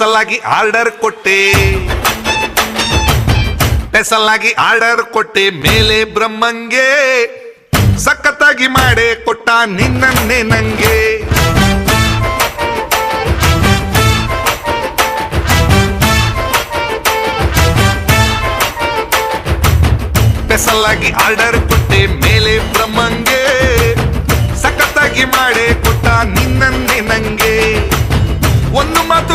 special ಆಗಿ order ಕೊಟ್ಟೆ ಮೇಲೆ ಬ್ರಹ್ಮಂಗೆ ಸಖತ್ತಾಗಿ ಮಾಡೇ ಕೊಟ್ಟ ನಿನ್ನನ್ನೇ ನಂಗೆ ಸ್ಪೆಷಲ್ ಆಗಿ ಆರ್ಡರ್ ಕೊಟ್ಟೆ ಮೇಲೆ ಬ್ರಹ್ಮಂಗೆ ಸಖತ್ತಾಗಿ ಮಾಡೇ ಕೊಟ್ಟ ನಿನ್ನನ್ನೇ ನಂಗೆ ಒಂದು ಮಾತು